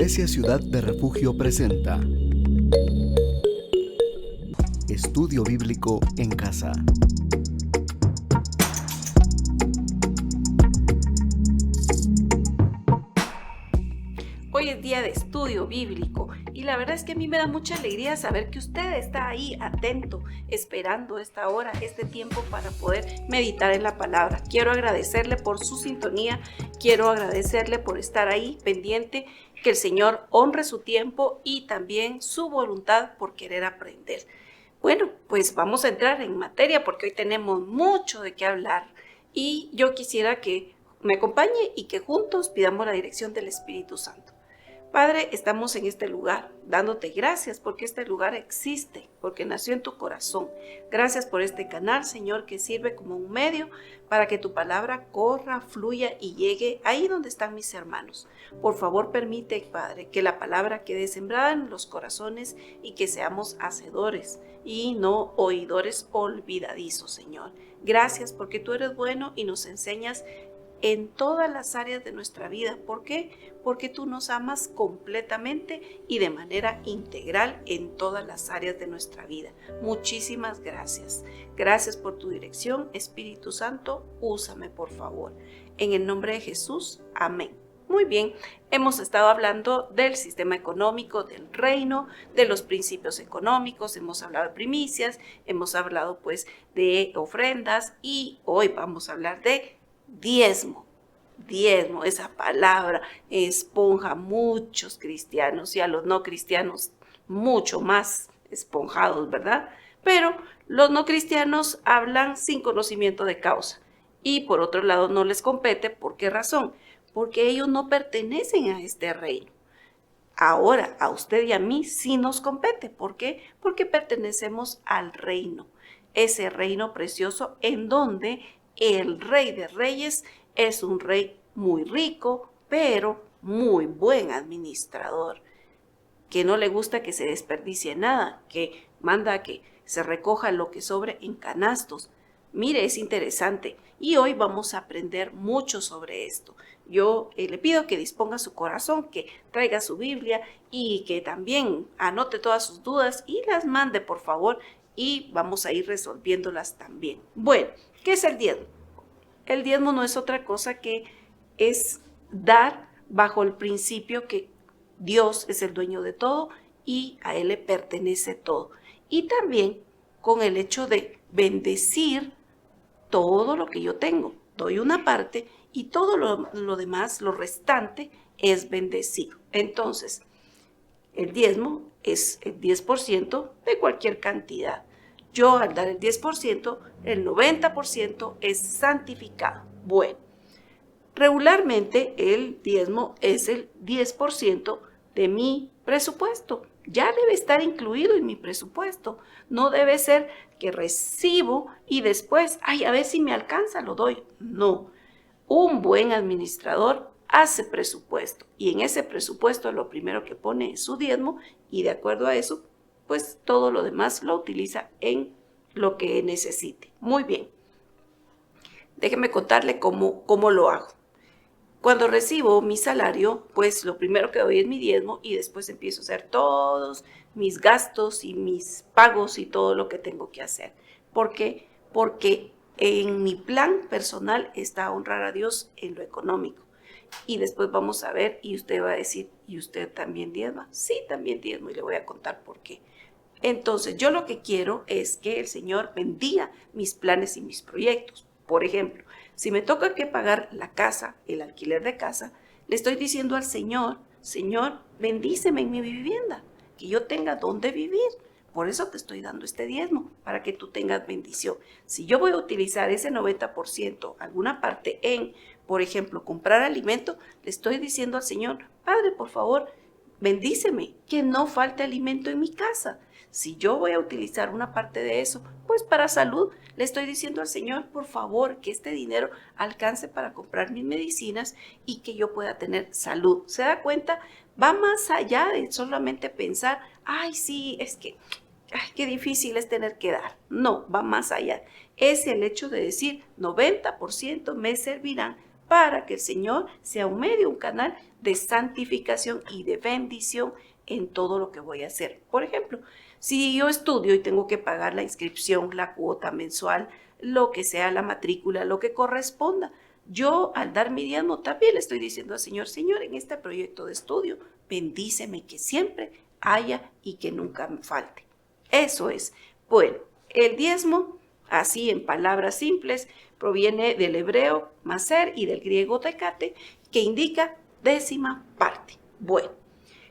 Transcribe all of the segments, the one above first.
Iglesia Ciudad de Refugio presenta Estudio Bíblico en Casa. Hoy es día de estudio bíblico y la verdad es que a mí me da mucha alegría saber que usted está ahí atento, esperando esta hora, este tiempo para poder meditar en la palabra. Quiero agradecerle por su sintonía, quiero agradecerle por estar ahí pendiente, que el Señor honre su tiempo y también su voluntad por querer aprender. Bueno, pues vamos a entrar en materia porque hoy tenemos mucho de qué hablar y yo quisiera que me acompañe y que juntos pidamos la dirección del Espíritu Santo. Padre, estamos en este lugar dándote gracias porque este lugar existe, porque nació en tu corazón. Gracias por este canal, Señor, que sirve como un medio para que tu palabra corra, fluya y llegue ahí donde están mis hermanos. Por favor, permite, Padre, que la palabra quede sembrada en los corazones y que seamos hacedores y no oidores olvidadizos, Señor. Gracias porque tú eres bueno y nos enseñas en todas las áreas de nuestra vida. ¿Por qué? Porque tú nos amas completamente y de manera integral en todas las áreas de nuestra vida. Muchísimas gracias. Gracias por tu dirección, Espíritu Santo, úsame por favor. En el nombre de Jesús, amén. Muy bien, hemos estado hablando del sistema económico, del reino, de los principios económicos, hemos hablado de primicias, hemos hablado pues de ofrendas y hoy vamos a hablar de diezmo, esa palabra esponja a muchos cristianos y a los no cristianos mucho más esponjados, ¿verdad? Pero los no cristianos hablan sin conocimiento de causa y por otro lado no les compete. ¿Por qué razón? Porque ellos no pertenecen a este reino. Ahora, a usted y a mí sí nos compete. ¿Por qué? Porque pertenecemos al reino, ese reino precioso en donde el Rey de Reyes es un rey muy rico, pero muy buen administrador, que no le gusta que se desperdicie nada, que manda a que se recoja lo que sobre en canastos. Mire, es interesante y hoy vamos a aprender mucho sobre esto. Yo le pido que disponga su corazón, que traiga su Biblia y que también anote todas sus dudas y las mande, por favor, y vamos a ir resolviéndolas también. Bueno, ¿qué es el diezmo? El diezmo no es otra cosa que es dar bajo el principio que Dios es el dueño de todo y a Él le pertenece todo. Y también con el hecho de bendecir todo lo que yo tengo. Doy una parte y todo lo demás, lo restante, es bendecido. Entonces, el diezmo es el 10% de cualquier cantidad. Yo al dar el 10%, el 90% es santificado. Bueno, regularmente el diezmo es el 10% de mi presupuesto. Ya debe estar incluido en mi presupuesto. No debe ser que recibo y después, a ver si me alcanza, lo doy. No, un buen administrador hace presupuesto y en ese presupuesto lo primero que pone es su diezmo y de acuerdo a eso, pues todo lo demás lo utiliza en lo que necesite. Muy bien, déjeme contarle cómo lo hago. Cuando recibo mi salario, pues lo primero que doy es mi diezmo y después empiezo a hacer todos mis gastos y mis pagos y todo lo que tengo que hacer. ¿Por qué? Porque en mi plan personal está honrar a Dios en lo económico. Y después vamos a ver y usted va a decir, ¿y usted también diezma? Sí, también diezmo y le voy a contar por qué. Entonces, yo lo que quiero es que el Señor bendiga mis planes y mis proyectos. Por ejemplo, si me toca que pagar la casa, el alquiler de casa, le estoy diciendo al Señor, Señor, bendíceme en mi vivienda, que yo tenga dónde vivir. Por eso te estoy dando este diezmo, para que tú tengas bendición. Si yo voy a utilizar ese 90%, alguna parte en, por ejemplo, comprar alimento, le estoy diciendo al Señor, Padre, por favor, bendíceme, que no falte alimento en mi casa. Si yo voy a utilizar una parte de eso, pues para salud, le estoy diciendo al Señor, por favor, que este dinero alcance para comprar mis medicinas y que yo pueda tener salud. ¿Se da cuenta? Va más allá de solamente pensar, sí, es que, qué difícil es tener que dar. No, va más allá. Es el hecho de decir, 90% me servirán para que el Señor sea un medio, un canal de santificación y de bendición en todo lo que voy a hacer. Por ejemplo, si yo estudio y tengo que pagar la inscripción, la cuota mensual, lo que sea, la matrícula, lo que corresponda, yo al dar mi diezmo también le estoy diciendo al Señor, Señor, en este proyecto de estudio, bendíceme que siempre haya y que nunca me falte. Eso es. Bueno, el diezmo, así en palabras simples, proviene del hebreo maser y del griego tecate, que indica décima parte. Bueno,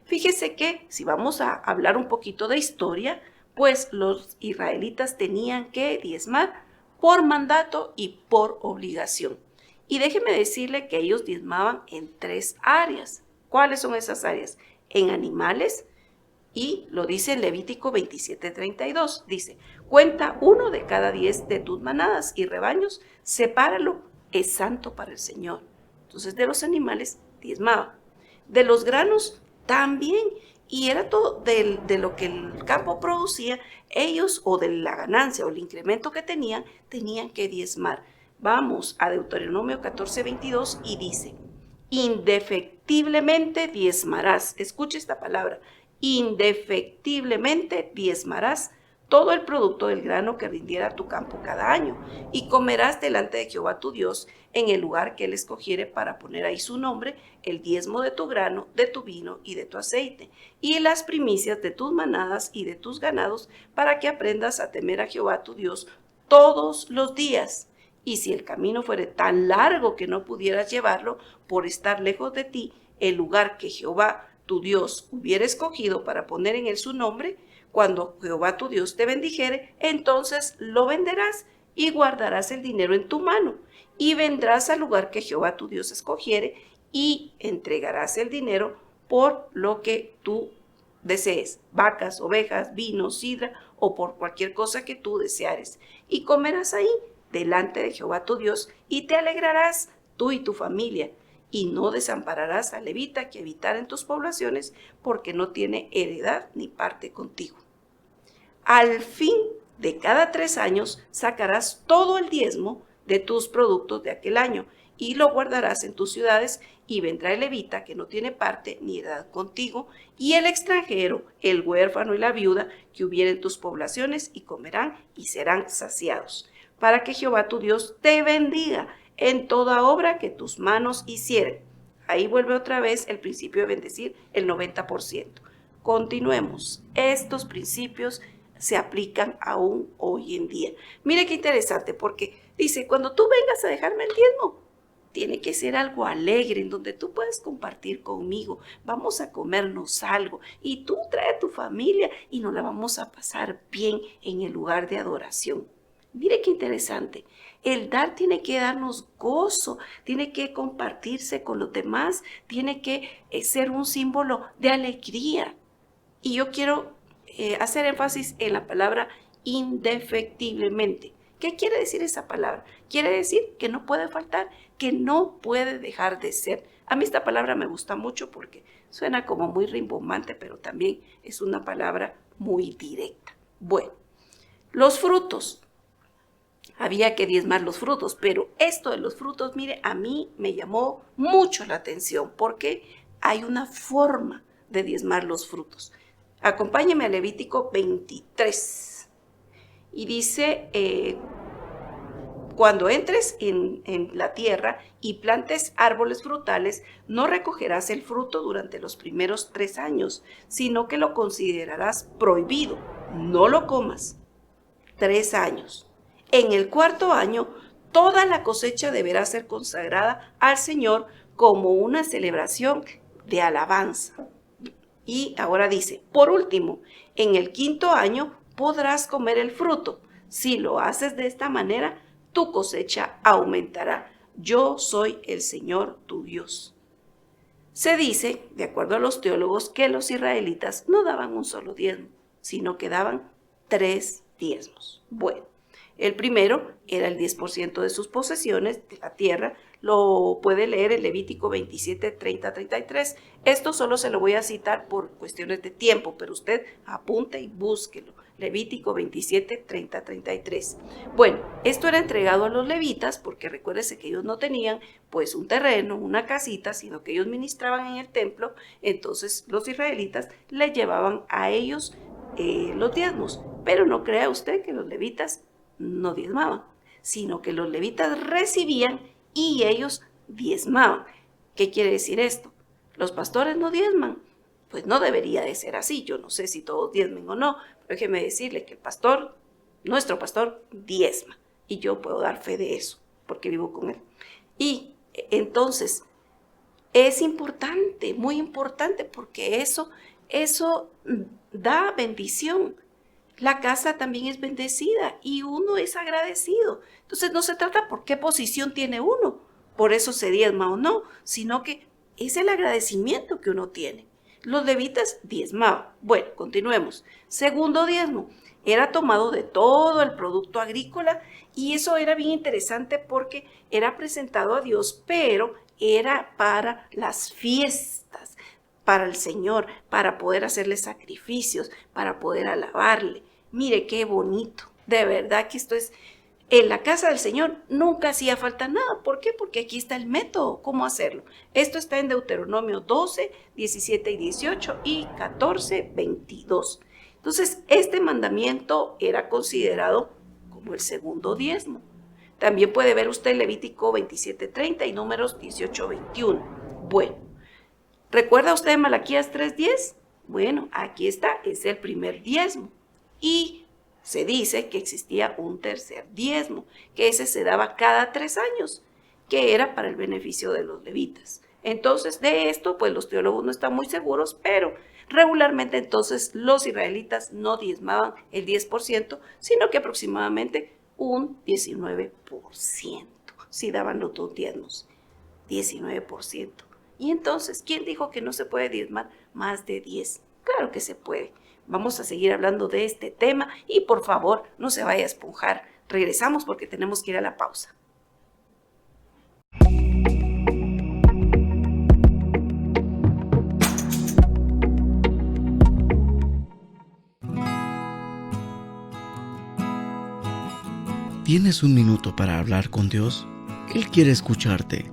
fíjese que si vamos a hablar un poquito de historia, pues los israelitas tenían que diezmar por mandato y por obligación. Y déjeme decirle que ellos diezmaban en 3 áreas. ¿Cuáles son esas áreas? En animales, y lo dice en Levítico 27:32. Dice, cuenta 1 de cada 10 de tus manadas y rebaños, sepáralo, es santo para el Señor. Entonces de los animales diezmaba. De los granos también, y era todo de lo que el campo producía, ellos o de la ganancia o el incremento que tenían que diezmar. Vamos a Deuteronomio 14:22 y dice, indefectiblemente diezmarás, escuche esta palabra, indefectiblemente diezmarás todo el producto del grano que rindiera tu campo cada año, y comerás delante de Jehová tu Dios en el lugar que él escogiere para poner ahí su nombre, el diezmo de tu grano, de tu vino y de tu aceite, y las primicias de tus manadas y de tus ganados, para que aprendas a temer a Jehová tu Dios todos los días. Y si el camino fuere tan largo que no pudieras llevarlo por estar lejos de ti, el lugar que Jehová tu Dios hubiera escogido para poner en él su nombre, cuando Jehová tu Dios te bendijere, entonces lo venderás y guardarás el dinero en tu mano, y vendrás al lugar que Jehová tu Dios escogiere y entregarás el dinero por lo que tú desees, vacas, ovejas, vino, sidra o por cualquier cosa que tú deseares, y comerás ahí delante de Jehová tu Dios y te alegrarás tú y tu familia, y no desampararás al levita que habitara en tus poblaciones, porque no tiene heredad ni parte contigo. Al fin de cada 3 años sacarás todo el diezmo de tus productos de aquel año y lo guardarás en tus ciudades, y vendrá el levita que no tiene parte ni heredad contigo, y el extranjero, el huérfano y la viuda que hubiera en tus poblaciones, y comerán y serán saciados, para que Jehová tu Dios te bendiga en toda obra que tus manos hicieren. Ahí vuelve otra vez el principio de bendecir el 90%. Continuemos. Estos principios se aplican aún hoy en día. Mire qué interesante, porque dice, cuando tú vengas a dejarme el diezmo, tiene que ser algo alegre, en donde tú puedes compartir conmigo, vamos a comernos algo, y tú trae a tu familia y nos la vamos a pasar bien en el lugar de adoración. Mire qué interesante. El dar tiene que darnos gozo, tiene que compartirse con los demás, tiene que ser un símbolo de alegría. Y yo quiero hacer énfasis en la palabra indefectiblemente. ¿Qué quiere decir esa palabra? Quiere decir que no puede faltar, que no puede dejar de ser. A mí esta palabra me gusta mucho porque suena como muy rimbombante, pero también es una palabra muy directa. Bueno, los frutos. Había que diezmar los frutos, pero esto de los frutos, mire, a mí me llamó mucho la atención porque hay una forma de diezmar los frutos. Acompáñeme a Levítico 23 y dice, cuando entres en la tierra y plantes árboles frutales, no recogerás el fruto durante los primeros 3 años, sino que lo considerarás prohibido, no lo comas. 3 años. En el 4º año, toda la cosecha deberá ser consagrada al Señor como una celebración de alabanza. Y ahora dice, por último, en el 5º año podrás comer el fruto. Si lo haces de esta manera, tu cosecha aumentará. Yo soy el Señor tu Dios. Se dice, de acuerdo a los teólogos, que los israelitas no daban un solo diezmo, sino que daban 3 diezmos. Bueno. El primero era el 10% de sus posesiones de la tierra. Lo puede leer en Levítico 27, 30, 33. Esto solo se lo voy a citar por cuestiones de tiempo, pero usted apunte y búsquelo. Levítico 27, 30, 33. Bueno, esto era entregado a los levitas porque recuérdese que ellos no tenían pues un terreno, una casita, sino que ellos ministraban en el templo. Entonces los israelitas le llevaban a ellos los diezmos. Pero no crea usted que los levitas no diezmaban, sino que los levitas recibían y ellos diezmaban. ¿Qué quiere decir esto? ¿Los pastores no diezman? Pues no debería de ser así. Yo no sé si todos diezmen o no, pero déjeme decirle que el pastor, nuestro pastor, diezma. Y yo puedo dar fe de eso, porque vivo con él. Y entonces, es importante, muy importante, porque eso da bendición. La casa también es bendecida y uno es agradecido. Entonces no se trata por qué posición tiene uno, por eso se diezma o no, sino que es el agradecimiento que uno tiene. Los levitas diezmaban. Bueno, continuemos. Segundo diezmo, era tomado de todo el producto agrícola y eso era bien interesante porque era presentado a Dios, pero era para las fiestas, para el Señor, para poder hacerle sacrificios, para poder alabarle. Mire qué bonito. De verdad que esto es, en la casa del Señor nunca hacía falta nada. ¿Por qué? Porque aquí está el método, cómo hacerlo. Esto está en Deuteronomio 12, 17 y 18 y 14, 22. Entonces, este mandamiento era considerado como el segundo diezmo. También puede ver usted Levítico 27, 30 y Números 18, 21. Bueno, ¿recuerda usted Malaquías 3:10? Bueno, aquí está, es el primer diezmo. Y se dice que existía un tercer diezmo, que ese se daba cada 3 años, que era para el beneficio de los levitas. Entonces, de esto, pues los teólogos no están muy seguros, pero regularmente entonces los israelitas no diezmaban el 10%, sino que aproximadamente un 19%. Sí daban los dos diezmos, 19%. Y entonces, ¿quién dijo que no se puede diezmar más de 10? Claro que se puede. Vamos a seguir hablando de este tema y por favor no se vaya a esponjar. Regresamos porque tenemos que ir a la pausa. ¿Tienes un minuto para hablar con Dios? Él quiere escucharte,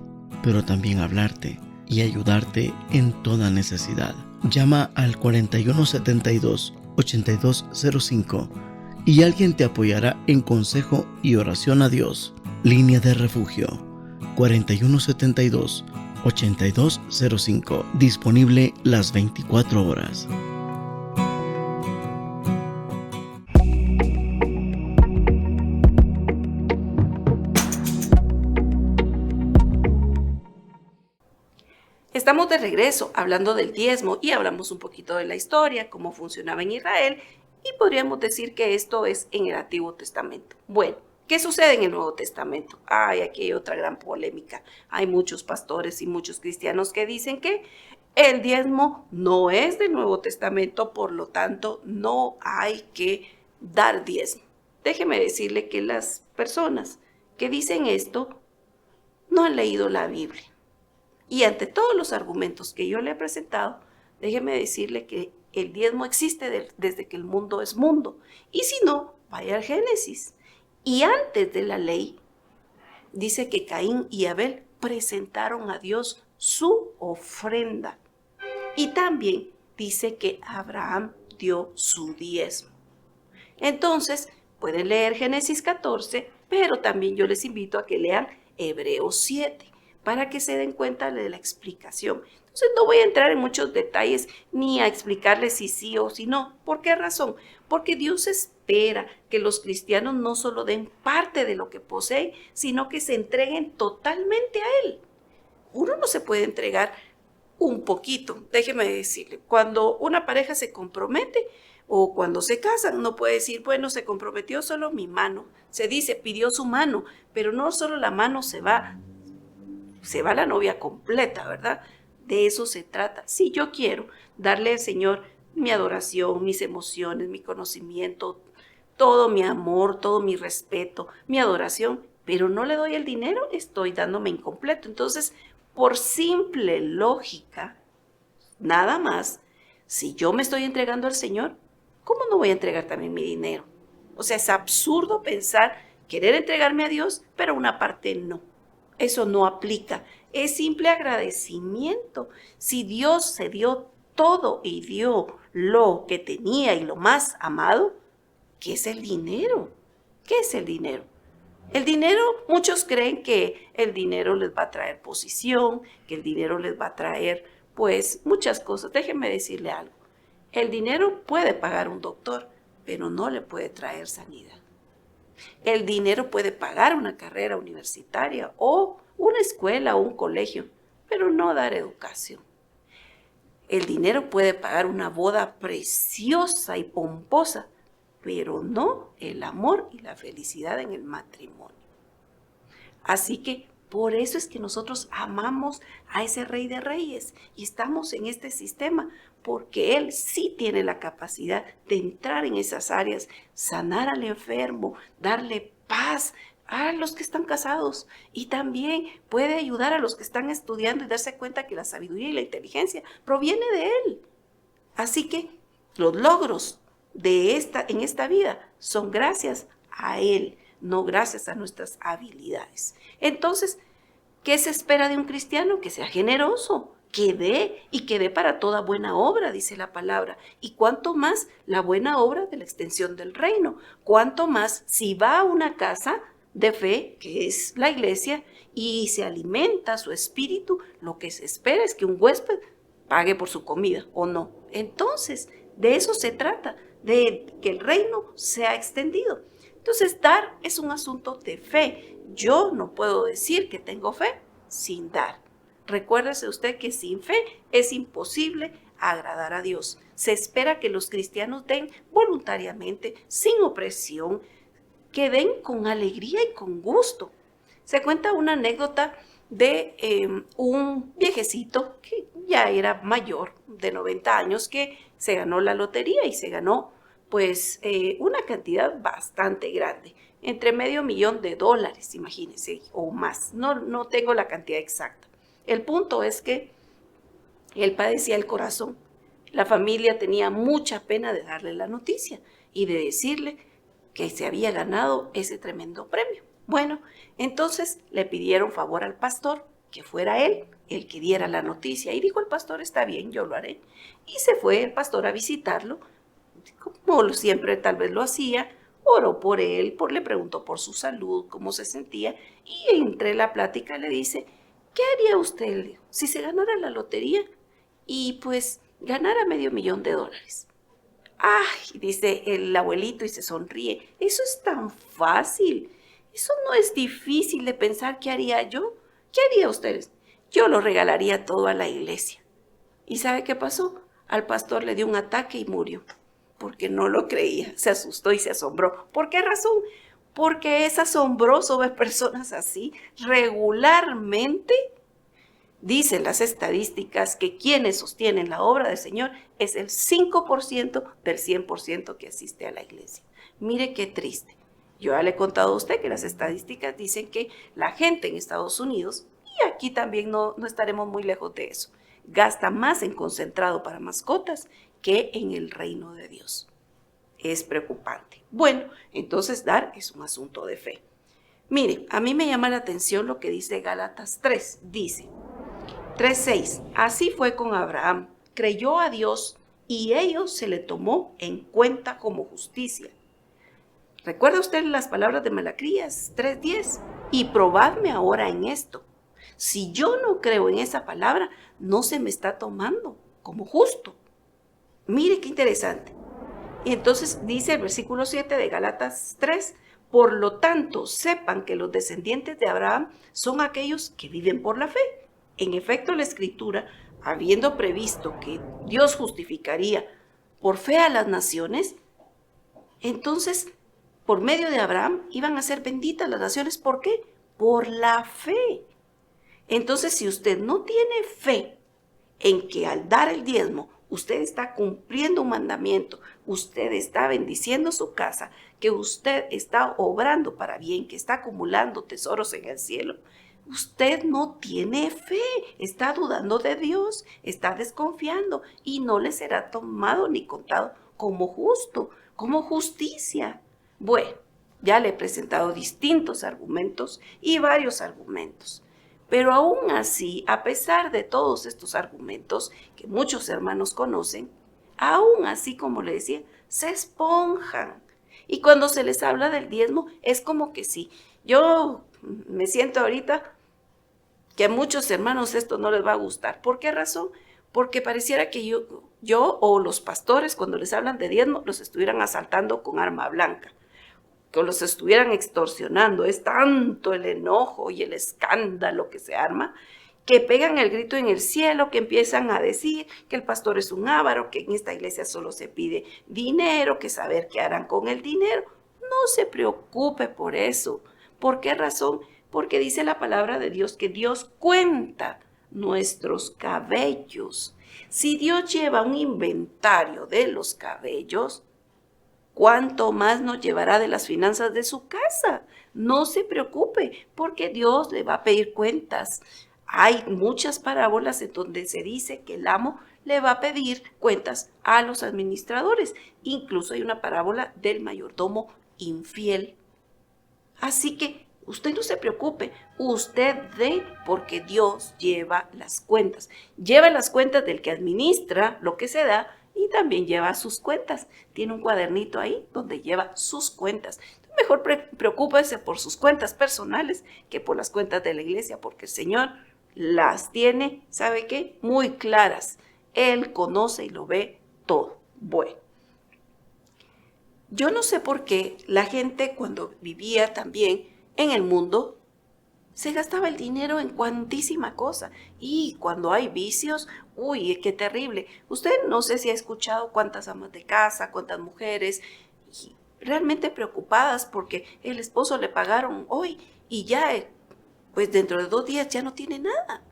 pero también hablarte y ayudarte en toda necesidad. Llama al 4172-8205 y alguien te apoyará en consejo y oración a Dios. Línea de Refugio 4172-8205, disponible las 24 horas. Estamos de regreso hablando del diezmo y hablamos un poquito de la historia, cómo funcionaba en Israel y podríamos decir que esto es en el Antiguo Testamento. Bueno, ¿qué sucede en el Nuevo Testamento? Aquí hay otra gran polémica. Hay muchos pastores y muchos cristianos que dicen que el diezmo no es del Nuevo Testamento, por lo tanto no hay que dar diezmo. Déjeme decirle que las personas que dicen esto no han leído la Biblia. Y ante todos los argumentos que yo le he presentado, déjeme decirle que el diezmo existe desde que el mundo es mundo. Y si no, vaya al Génesis. Y antes de la ley, dice que Caín y Abel presentaron a Dios su ofrenda. Y también dice que Abraham dio su diezmo. Entonces, pueden leer Génesis 14, pero también yo les invito a que lean Hebreos 7. Para que se den cuenta de la explicación. Entonces no voy a entrar en muchos detalles ni a explicarles si sí o si no. ¿Por qué razón? Porque Dios espera que los cristianos no solo den parte de lo que poseen, sino que se entreguen totalmente a Él. Uno no se puede entregar un poquito. Déjeme decirle, cuando una pareja se compromete o cuando se casan, no puede decir, bueno, se comprometió solo mi mano. Se dice, pidió su mano, pero no solo la mano se va la novia completa, ¿verdad? De eso se trata. Si yo quiero darle al Señor mi adoración, mis emociones, mi conocimiento, todo mi amor, todo mi respeto, mi adoración, pero no le doy el dinero, estoy dándome incompleto. Entonces, por simple lógica, nada más, si yo me estoy entregando al Señor, ¿cómo no voy a entregar también mi dinero? O sea, es absurdo pensar, querer entregarme a Dios, pero una parte no. Eso no aplica. Es simple agradecimiento. Si Dios se dio todo y dio lo que tenía y lo más amado, ¿qué es el dinero? ¿Qué es el dinero? El dinero, muchos creen que el dinero les va a traer posición, que el dinero les va a traer, pues, muchas cosas. Déjenme decirle algo. El dinero puede pagar un doctor, pero no le puede traer sanidad. El dinero puede pagar una carrera universitaria o una escuela o un colegio, pero no dar educación. El dinero puede pagar una boda preciosa y pomposa, pero no el amor y la felicidad en el matrimonio. Así que por eso es que nosotros amamos a ese Rey de Reyes y estamos en este sistema, porque Él sí tiene la capacidad de entrar en esas áreas, sanar al enfermo, darle paz a los que están casados y también puede ayudar a los que están estudiando y darse cuenta que la sabiduría y la inteligencia proviene de Él. Así que los logros en esta vida son gracias a Él, no gracias a nuestras habilidades. Entonces, ¿qué se espera de un cristiano? Que sea generoso, que dé y que dé para toda buena obra, dice la palabra. Y cuánto más la buena obra de la extensión del reino. Cuánto más si va a una casa de fe, que es la iglesia, y se alimenta su espíritu, lo que se espera es que un huésped pague por su comida o no. Entonces, de eso se trata, de que el reino sea extendido. Entonces, dar es un asunto de fe. Yo no puedo decir que tengo fe sin dar. Recuérdese usted que sin fe es imposible agradar a Dios. Se espera que los cristianos den voluntariamente, sin opresión, que den con alegría y con gusto. Se cuenta una anécdota de un viejecito que ya era mayor, de 90 años, que se ganó la lotería y se ganó pues una cantidad bastante grande, entre $500,000, imagínense, o más. No tengo la cantidad exacta. El punto es que él padecía el corazón. La familia tenía mucha pena de darle la noticia y de decirle que se había ganado ese tremendo premio. Bueno, entonces le pidieron favor al pastor que fuera él el que diera la noticia. Y dijo el pastor, está bien, yo lo haré. Y se fue el pastor a visitarlo, como siempre tal vez lo hacía, oró por él, le preguntó por su salud, cómo se sentía, y entre la plática le dice, ¿qué haría usted, Leo, si se ganara la lotería y pues ganara $500,000? Ay, dice el abuelito y se sonríe, eso es tan fácil, eso no es difícil de pensar qué haría yo. ¿Qué haría ustedes? Yo lo regalaría todo a la iglesia. ¿Y sabe qué pasó? Al pastor le dio un ataque y murió, porque no lo creía, se asustó y se asombró. ¿Por qué razón? Porque es asombroso ver personas así. Regularmente dicen las estadísticas que quienes sostienen la obra del Señor es el 5% del 100% que asiste a la iglesia. Mire qué triste. Yo ya le he contado a usted que las estadísticas dicen que la gente en Estados Unidos, y aquí también no estaremos muy lejos de eso, gasta más en concentrado para mascotas que en el reino de Dios. Es preocupante. Bueno, entonces dar es un asunto de fe. Mire, a mí me llama la atención lo que dice Gálatas 3. Dice 3:6. Así fue con Abraham. Creyó a Dios y ello se le tomó en cuenta como justicia. ¿Recuerda usted las palabras de Malaquías 3:10? Y probadme ahora en esto. Si yo no creo en esa palabra, no se me está tomando como justo. Mire qué interesante. Y entonces dice el versículo 7 de Gálatas 3, por lo tanto, sepan que los descendientes de Abraham son aquellos que viven por la fe. En efecto, la Escritura, habiendo previsto que Dios justificaría por fe a las naciones, entonces, por medio de Abraham, iban a ser benditas las naciones. ¿Por qué? Por la fe. Entonces, si usted no tiene fe en que al dar el diezmo, usted está cumpliendo un mandamiento, usted está bendiciendo su casa, que usted está obrando para bien, que está acumulando tesoros en el cielo, usted no tiene fe, está dudando de Dios, está desconfiando y no le será tomado ni contado como justo, como justicia. Bueno, ya le he presentado distintos argumentos y varios argumentos. Pero aún así, a pesar de todos estos argumentos que muchos hermanos conocen, aún así, como le decía, se esponjan. Y cuando se les habla del diezmo, es como que sí. Yo me siento ahorita que a muchos hermanos esto no les va a gustar. ¿Por qué razón? Porque pareciera que yo o los pastores, cuando les hablan de diezmo, los estuvieran asaltando con arma blanca, que los estuvieran extorsionando. Es tanto el enojo y el escándalo que se arma, que pegan el grito en el cielo, que empiezan a decir que el pastor es un avaro, que en esta iglesia solo se pide dinero, que saber qué harán con el dinero. No se preocupe por eso. ¿Por qué razón? Porque dice la palabra de Dios que Dios cuenta nuestros cabellos. Si Dios lleva un inventario de los cabellos, ¿cuánto más nos llevará de las finanzas de su casa? No se preocupe, porque Dios le va a pedir cuentas. Hay muchas parábolas en donde se dice que el amo le va a pedir cuentas a los administradores. Incluso hay una parábola del mayordomo infiel. Así que usted no se preocupe, usted dé, porque Dios lleva las cuentas. Lleva las cuentas del que administra lo que se da y también lleva sus cuentas. Tiene un cuadernito ahí donde lleva sus cuentas. Mejor preocúpese por sus cuentas personales que por las cuentas de la iglesia, porque el Señor las tiene, ¿sabe qué? Muy claras. Él conoce y lo ve todo. Bueno. Yo no sé por qué la gente cuando vivía también en el mundo se gastaba el dinero en cuantísima cosa. Y cuando hay vicios, uy, qué terrible. Usted no sé si ha escuchado cuántas amas de casa, cuántas mujeres realmente preocupadas porque el esposo le pagaron hoy y ya, pues dentro de 2 días ya no tiene nada.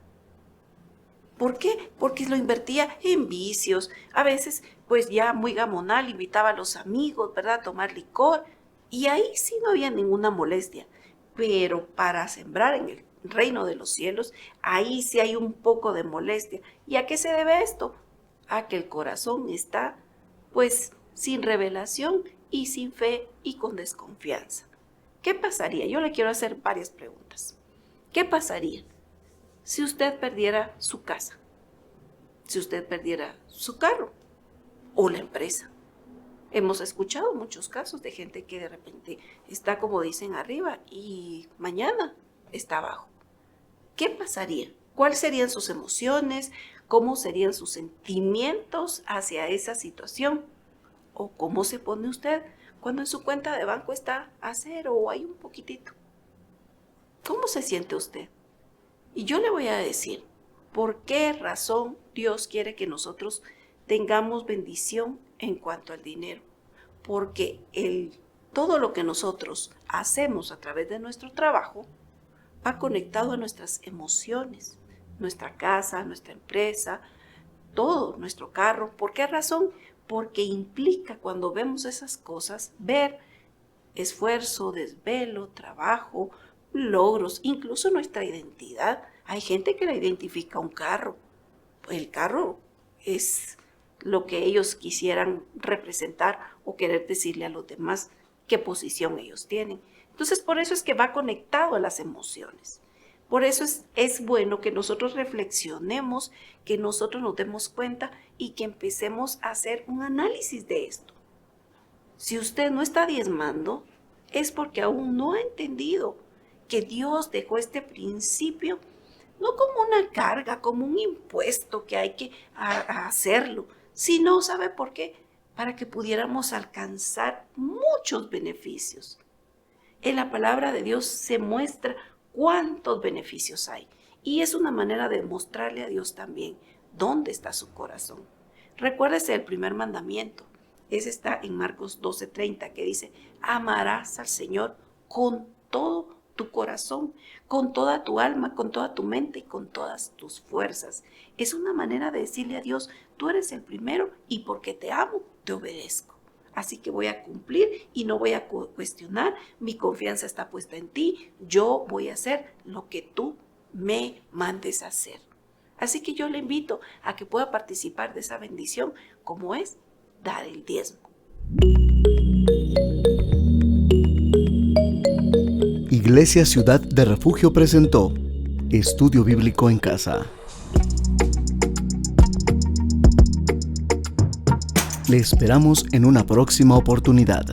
¿Por qué? Porque lo invertía en vicios. A veces, pues ya muy gamonal, invitaba a los amigos, ¿verdad?, a tomar licor. Y ahí sí no había ninguna molestia. Pero para sembrar en el reino de los cielos, ahí sí hay un poco de molestia. ¿Y a qué se debe esto? A que el corazón está, pues, sin revelación y sin fe y con desconfianza. ¿Qué pasaría? Yo le quiero hacer varias preguntas. ¿Qué pasaría si usted perdiera su casa? Si usted perdiera su carro o la empresa. Hemos escuchado muchos casos de gente que de repente está, como dicen, arriba y mañana está abajo. ¿Qué pasaría? ¿Cuáles serían sus emociones? ¿Cómo serían sus sentimientos hacia esa situación? ¿O cómo se pone usted cuando en su cuenta de banco está a 0 o hay un poquitito? ¿Cómo se siente usted? Y yo le voy a decir, ¿por qué razón Dios quiere que nosotros tengamos bendición en cuanto al dinero? Porque todo lo que nosotros hacemos a través de nuestro trabajo va conectado a nuestras emociones, nuestra casa, nuestra empresa, todo, nuestro carro. ¿Por qué razón? Porque implica, cuando vemos esas cosas, ver esfuerzo, desvelo, trabajo, logros, incluso nuestra identidad. Hay gente que la identifica un carro. El carro es lo que ellos quisieran representar o querer decirle a los demás qué posición ellos tienen. Entonces, por eso es que va conectado a las emociones. Por eso es bueno que nosotros reflexionemos, que nosotros nos demos cuenta y que empecemos a hacer un análisis de esto. Si usted no está diezmando, es porque aún no ha entendido que Dios dejó este principio no como una carga, como un impuesto que hay que hacerlo, sino, ¿sabe por qué? Para que pudiéramos alcanzar muchos beneficios. En la palabra de Dios se muestra cuántos beneficios hay. Y es una manera de mostrarle a Dios también dónde está su corazón. Recuérdese el primer mandamiento. Ese está en Marcos 12:30, que dice: amarás al Señor con todo tu corazón, con toda tu alma, con toda tu mente y con todas tus fuerzas. Es una manera de decirle a Dios: tú eres el primero y porque te amo, te obedezco. Así que voy a cumplir y no voy a cuestionar. Mi confianza está puesta en ti. Yo voy a hacer lo que tú me mandes a hacer. Así que yo le invito a que pueda participar de esa bendición, como es dar el diezmo. Iglesia Ciudad de Refugio presentó Estudio Bíblico en Casa. Le esperamos en una próxima oportunidad.